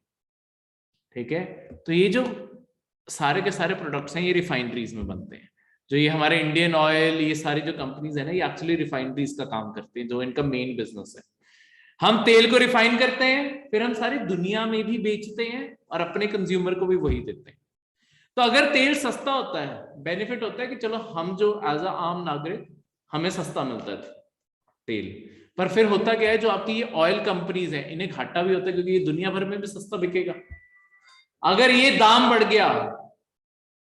A: ठीक है, तो ये जो सारे के सारे प्रोडक्ट्स हैं ये रिफाइनरीज में बनते हैं। जो ये हमारे इंडियन ऑयल, ये सारी जो कंपनीज है ना, ये एक्चुअली रिफाइनरीज का काम करते हैं, जो इनका मेन बिजनेस है। हम तेल को रिफाइन करते हैं, फिर हम सारी दुनिया में भी बेचते हैं और अपने कंज्यूमर को भी वही देते हैं। तो अगर तेल सस्ता होता है, बेनिफिट होता है कि चलो हम जो एज अ आम नागरिक, हमें सस्ता मिलता है तेल। पर फिर होता क्या है, जो आपकी ये ऑयल कंपनीज हैं इन्हें घाटा भी होता है, क्योंकि ये दुनिया भर में भी सस्ता बिकेगा। अगर ये दाम बढ़ गया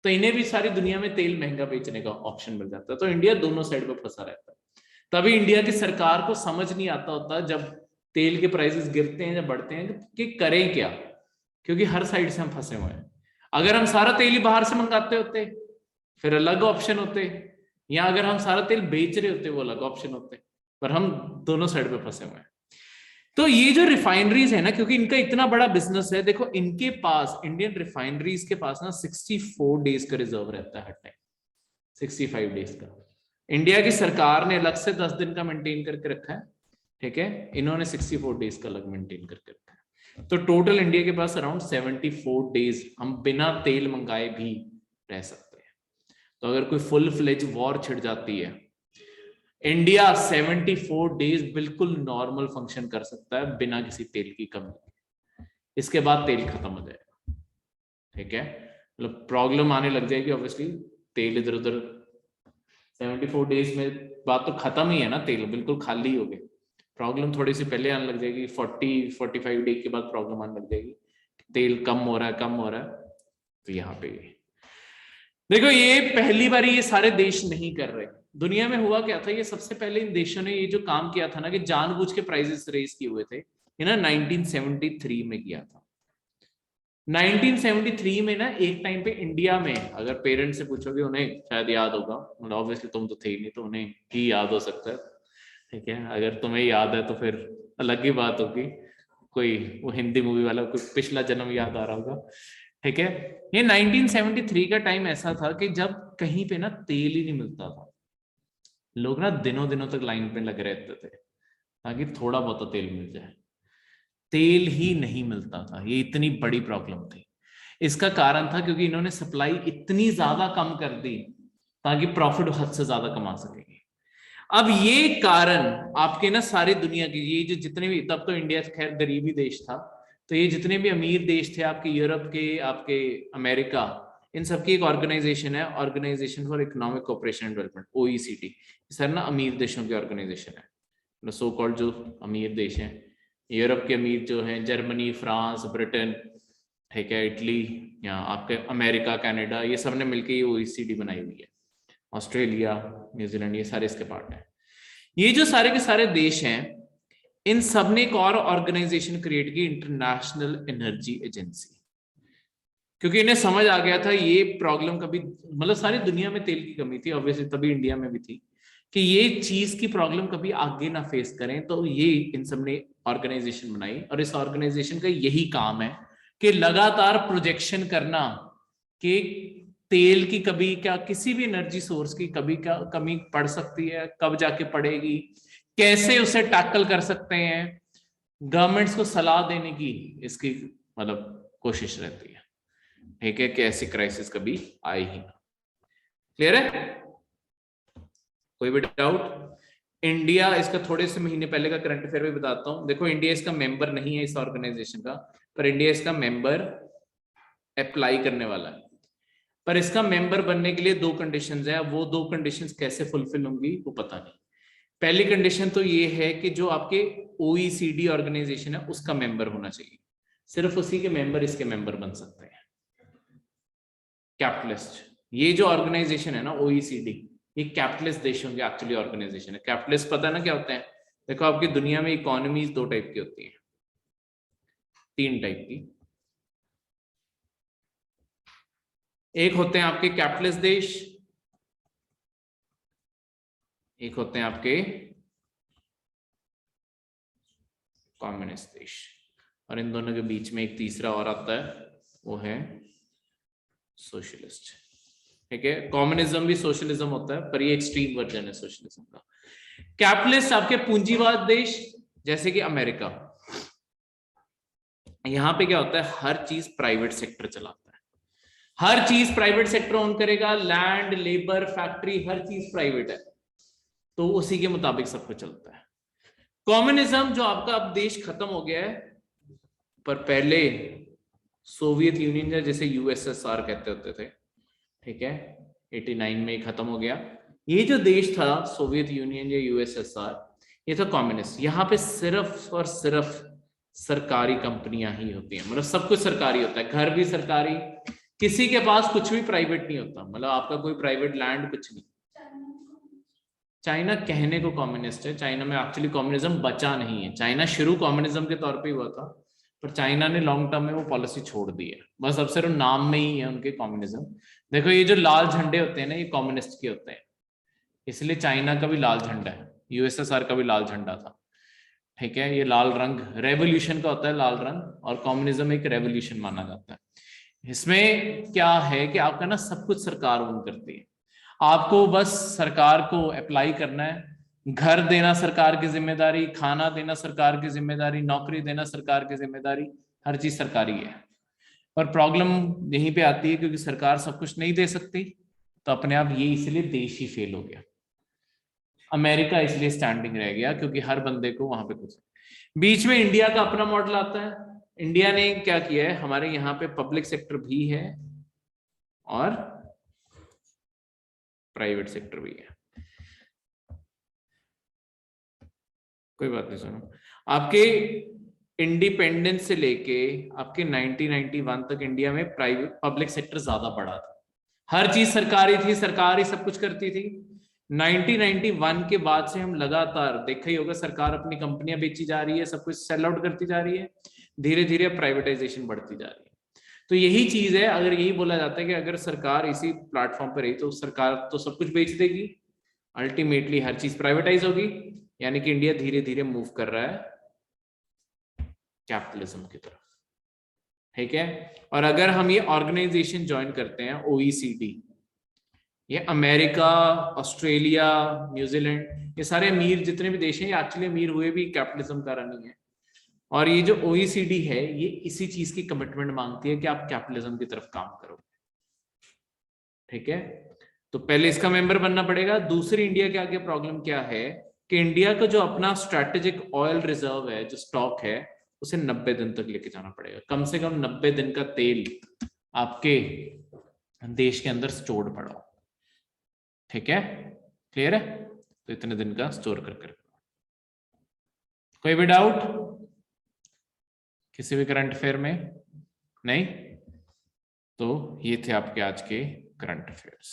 A: तो इन्हें भी सारी दुनिया में तेल महंगा बेचने का ऑप्शन मिल जाता है। तो इंडिया दोनों साइड पे फंसा रहता है। तभी इंडिया की सरकार को समझ नहीं आता होता जब तेल के प्राइसेस गिरते हैं या बढ़ते हैं कि करें क्या, क्योंकि हर साइड से हम फंसे हुए हैं। अगर हम सारा तेल ही बाहर से मंगाते होते फिर अलग ऑप्शन होते, या अगर हम सारा तेल बेच रहे होते वो अलग ऑप्शन होते, पर हम दोनों साइड पे फंसे हुए हैं। तो ये जो रिफाइनरीज है ना, क्योंकि इनका इतना बड़ा बिजनेस है, देखो इनके पास, इंडियन रिफाइनरीज के पास ना 64 डेज का रिजर्व रहता है हर टाइम, 65 डेज का। इंडिया की सरकार ने अलग से 10 दिन का मेंटेन करके रखा है, ठीक है, इन्होंने 64 डेज का अलग मेंटेन करके रखा है। तो टोटल इंडिया के पास अराउंड 74 डेज हम बिना तेल मंगाए भी रह सकते हैं। तो अगर कोई फुल फ्लेज वॉर छिड़ जाती है, इंडिया 74 डेज बिल्कुल नॉर्मल फंक्शन कर सकता है बिना किसी तेल की कमी। इसके बाद तेल खत्म हो जाएगा, ठीक है, मतलब प्रॉब्लम आने लग जाएगी ऑब्वियसली। तेल इधर उधर 74 डेज में बात तो खत्म ही है ना, तेल बिल्कुल खाली हो गए। प्रॉब्लम थोड़ी सी पहले आने लग जाएगी, 40-45 डे के बाद प्रॉब्लम आने लग जाएगी, तेल कम हो रहा है, कम हो रहा है। तो यहाँ पे देखो, ये पहली बार ये सारे देश नहीं कर रहे। दुनिया में हुआ क्या था, ये सबसे पहले इन देशों ने ये जो काम किया था ना, कि जानबूझ के प्राइसेस रेज किए हुए थे, ये ना 1973 में किया था। 1973 में ना एक टाइम पे इंडिया में, अगर पेरेंट्स से पूछोगे उन्हें शायद याद होगा, मतलब ऑब्वियसली तुम तो थे ही नहीं तो उन्हें ही याद हो सकता है, ठीक है, अगर तुम्हें याद है तो फिर अलग ही बात होगी, कोई वो हिंदी मूवी वाला कोई पिछला जन्म याद आ रहा होगा, ठीक है। ये 1973 का टाइम ऐसा था कि जब कहीं पे ना तेल ही नहीं मिलता था, लोग ना दिनों दिनों तक लाइन पे लगे रहते थे ताकि थोड़ा बहुत तेल मिल जाए। तेल ही नहीं मिलता था, ये इतनी बड़ी प्रॉब्लम थी। इसका कारण था क्योंकि इन्होंने सप्लाई इतनी ज्यादा कम कर दी ताकि प्रॉफिट हद से ज्यादा कमा सकेंगे। अब ये कारण आपके ना सारी दुनिया की, ये जो जितने भी, तब तो इंडिया खैर गरीबी देश था, तो ये जितने भी अमीर देश थे आपके, यूरोप के, आपके अमेरिका, इन सबकी एक ऑर्गेनाइजेशन है, organisation for economic cooperation and development, OECD. Sir ना अमीर देशों की ऑर्गेनाइजेशन है, सो कॉल्ड जो अमीर देश हैं, यूरोप के अमीर जो हैं, जर्मनी, फ्रांस, ब्रिटेन, ठीक है, इटली, या आपके अमेरिका, कनाडा, ये सब ने मिलकर ये ओईसीडी बनाई हुई है। ऑस्ट्रेलिया, न्यूजीलैंड, ये सारे इसके पार्ट हैं। ये जो सारे के सारे देश हैं, इन सब ने एक और ऑर्गेनाइजेशन क्रिएट की, इंटरनेशनल एनर्जी एजेंसी, क्योंकि इन्हें समझ आ गया था ये प्रॉब्लम कभी, मतलब सारी दुनिया में तेल की कमी थी ऑब्वियसली, तभी इंडिया में भी थी, कि ये चीज की प्रॉब्लम कभी आगे ना फेस करें। तो ये इन सब ने ऑर्गेनाइजेशन बनाई, और इस ऑर्गेनाइजेशन का यही काम है कि लगातार प्रोजेक्शन करना कि तेल की कभी क्या, किसी भी एनर्जी सोर्स की कभी क्या कमी पड़ सकती है, कब जाके पड़ेगी, कैसे उसे टैकल कर सकते हैं, गवर्नमेंट्स को सलाह देने की इसकी मतलब कोशिश रहती है, ठीक है, कि ऐसी क्राइसिस कभी आए ही ना। क्लियर है, कोई भी डाउट? इंडिया, इसका थोड़े से महीने पहले का करंट अफेयर भी बताता हूं। देखो, इंडिया इसका मेंबर नहीं है इस ऑर्गेनाइजेशन का, पर इंडिया इसका मेंबर अप्लाई करने वाला है। पर इसका मेंबर बनने के लिए दो कंडीशंस है, वो दो कंडीशंस कैसे फुलफिल होंगी वो पता नहीं। पहली कंडीशन तो ये है कि जो आपके ओईसीडी ऑर्गेनाइजेशन है उसका मेंबर होना चाहिए, सिर्फ उसी के मेंबर इसके मेंबर बन सकते हैं। कैपिटलिस्ट, ये जो ऑर्गेनाइजेशन है ना ओईसीडी, ये कैपिटलिस्ट देशों की एक्चुअली ऑर्गेनाइजेशन है। कैपिटलिस्ट पता है ना क्या होते हैं? देखो, आपकी दुनिया में इकोनॉमीज दो टाइप की होती है, तीन टाइप की। एक होते हैं आपके कैपिटलिस्ट देश, एक होते हैं आपके कम्युनिस्ट देश, और इन दोनों के बीच में एक तीसरा और आता है, वो है सोशलिस्ट। ठीक है, कम्युनिज्म भी सोशलिज्म होता है, पर ये एक्सट्रीम वर्जन है सोशलिज्म का। कैपिटलिस्ट आपके पूंजीवाद देश जैसे कि अमेरिका, यहां पे क्या होता है, हर चीज प्राइवेट सेक्टर चलाता है, हर चीज प्राइवेट सेक्टर ओन करेगा, लैंड, लेबर, फैक्ट्री, हर चीज प्राइवेट है, तो उसी के मुताबिक सब कुछ चलता है। कम्युनिज्म जो आपका अब देश खत्म हो गया है, पर पहले सोवियत यूनियन या जैसे यूएसएसआर कहते होते थे, ठीक है, 89 में खत्म हो गया। ये जो देश था सोवियत यूनियन या यूएसएसआर, ये था कम्युनिस्ट। यहाँ पे सिर्फ और सिर्फ सरकारी कंपनियां ही होती हैं, मतलब सब कुछ सरकारी होता है, घर भी सरकारी, किसी के पास कुछ भी प्राइवेट नहीं होता, मतलब आपका कोई प्राइवेट लैंड कुछ नहीं। चाइना कहने को कम्युनिस्ट है, चाइना में एक्चुअली कम्युनिज्म बचा नहीं है। चाइना शुरू कम्युनिज्म के तौर पे हुआ था, पर चाइना ने लॉन्ग टर्म में वो पॉलिसी छोड़ दी है, बस अब सिर्फ नाम में ही है उनके कम्युनिज्म। देखो ये जो लाल झंडे होते हैं ना, ये कम्युनिस्ट के होते हैं, इसलिए चाइना का भी लाल झंडा है, यूएसएसआर का भी लाल झंडा था, ठीक है। ये लाल रंग रेवोल्यूशन का होता है, लाल रंग, और कम्युनिज्म एक रेवोल्यूशन माना जाता है। इसमें क्या है कि आपका ना सब कुछ सरकार ओन करती है, आपको बस सरकार को अप्लाई करना है, घर देना सरकार की जिम्मेदारी, खाना देना सरकार की जिम्मेदारी, नौकरी देना सरकार की जिम्मेदारी, हर चीज सरकारी है। पर प्रॉब्लम यहीं पे आती है, क्योंकि सरकार सब कुछ नहीं दे सकती, तो अपने आप ये इसलिए देश ही फेल हो गया। अमेरिका इसलिए स्टैंडिंग रह गया क्योंकि हर बंदे को वहां पे कुछ। बीच में इंडिया का अपना मॉडल आता है। इंडिया ने क्या किया है, हमारे यहाँ पे पब्लिक सेक्टर भी है और प्राइवेट सेक्टर भी है। कोई बात नहीं, सुनो, आपके इंडिपेंडेंस से लेके आपके 1991 तक इंडिया में प्राइवेट पब्लिक सेक्टर ज्यादा बड़ा था, हर चीज सरकारी थी, सरकार ही सब कुछ करती थी। 1991 के बाद से हम लगातार देखा ही होगा, सरकार अपनी कंपनियां बेची जा रही है, सब कुछ सेल आउट करती जा रही है, धीरे धीरे प्राइवेटाइजेशन बढ़ती जा रही है। तो यही चीज है, अगर यही बोला जाता है कि अगर सरकार इसी प्लेटफॉर्म पर रही तो सरकार तो सब कुछ बेच देगी, अल्टीमेटली हर चीज प्राइवेटाइज होगी, यानी कि इंडिया धीरे धीरे मूव कर रहा है कैपिटलिज्म की तरफ, ठीक है। और अगर हम ये ऑर्गेनाइजेशन ज्वाइन करते हैं OECD, ये अमेरिका, ऑस्ट्रेलिया, न्यूजीलैंड, ये सारे अमीर जितने भी देश हैं, ये एक्चुअली अमीर हुए भी कैपिटलिज्म का रनिंग है। और ये जो OECD है, ये इसी चीज की कमिटमेंट मांगती है कि आप कैपिटलिज्म की तरफ काम करो, ठीक है। तो पहले इसका मेंबर बनना पड़ेगा। दूसरी, इंडिया के आगे प्रॉब्लम क्या है कि इंडिया का जो अपना स्ट्रेटेजिक ऑयल रिजर्व है, जो स्टॉक है, उसे 90 दिन तक लेके जाना पड़ेगा, कम से कम 90 दिन का तेल आपके देश के अंदर स्टोर्ड पड़ा हो, ठीक है, क्लियर है। तो इतने दिन का स्टोर कर कोई भी डाउट किसी भी करंट अफेयर में? नहीं, तो ये थे आपके आज के करंट अफेयर्स।